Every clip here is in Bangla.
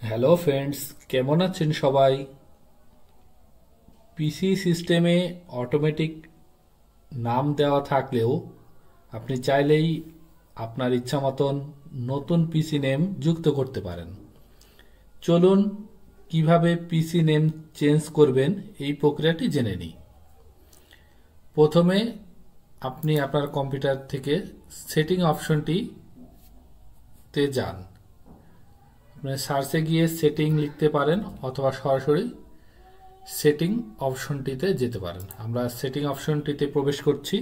হ্যালো ফ্রেন্ডস, কেমন আছেন সবাই? পিসি সিস্টেমে অটোমেটিক নাম দেওয়া থাকলেও আপনি চাইলেই আপনার ইচ্ছা মতন নতুন পিসি নেম যুক্ত করতে পারেন। চলুন কিভাবে পিসি নেম চেঞ্জ করবেন এই প্রক্রিয়াটি জেনে নিই। প্রথমে আপনি আপনার কম্পিউটার থেকে সেটিং অপশনটিতে যান। আপনি সার্চে গিয়ে সেটিং লিখতে পারেন অথবা সরাসরি সেটিং অপশনটিতে যেতে পারেন। আমরা সেটিং অপশনটিতে প্রবেশ করছি।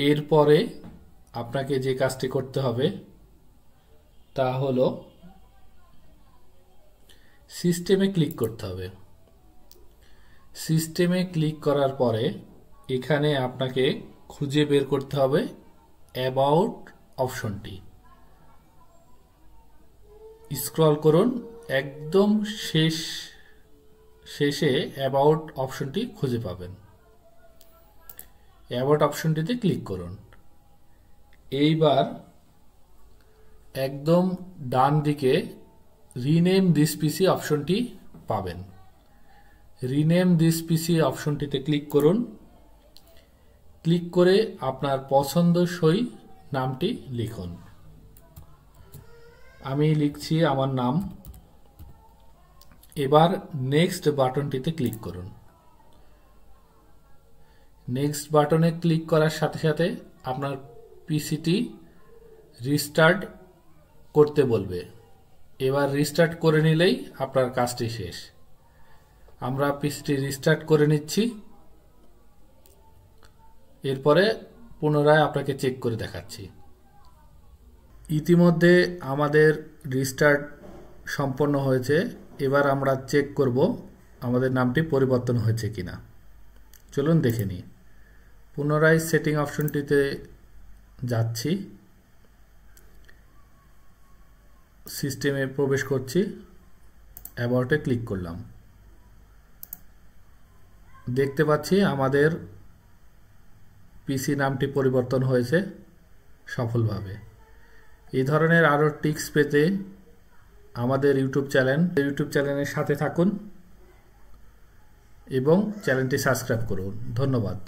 এরপরে আপনাকে যে কাজটি করতে হবে তা হলো সিস্টেমে ক্লিক করতে হবে। সিস্টেমে ক্লিক করার পরে এখানে আপনাকে খুঁজে বের করতে হবে অ্যাবাউট অপশনটি। স্ক্রল করুন, একদম শেষে অ্যাবাউট অপশনটি খুঁজে পাবেন। অ্যাবাউট অপশনটিতে ক্লিক করুন। এইবার একদম ডান দিকে রিনেম দিস পিসি অপশনটি পাবেন। রিনেম দিস পিসি অপশনটিতে ক্লিক করুন। ক্লিক করে আপনার পছন্দসই নামটি লিখুন। আমি লিখছি আমার নাম। এবার নেক্সট বাটনটিতে ক্লিক করুন। নেক্সট বাটনে ক্লিক করার সাথে সাথে আপনার পিসিটি রিস্টার্ট করতে বলবে। এবার রিস্টার্ট করে নিলেই আপনার কাজটি শেষ। আমরা পিসিটি রিস্টার্ট করে নিচ্ছি। এরপরে পুনরায় আপনাকে চেক করে দেখাচ্ছি। ইতিমধ্যে আমাদের রিস্টার্ট সম্পন্ন হয়েছে। এবার আমরা চেক করব আমাদের নামটি পরিবর্তন হয়েছে কিনা। চলুন দেখে নিই। পুনরায় সেটিং অপশনটিতে যাচ্ছি। সিস্টেমে প্রবেশ করছি, অ্যাবাউটে ক্লিক করলাম। দেখতে পাচ্ছি আমাদের পিসি নামটি পরিবর্তন হয়েছে সফলভাবে। এই ধরনের আরও টিপস পেতে আমাদের ইউটিউব চ্যানেলের সাথে থাকুন এবং চ্যানেলটি সাবস্ক্রাইব করুন। ধন্যবাদ।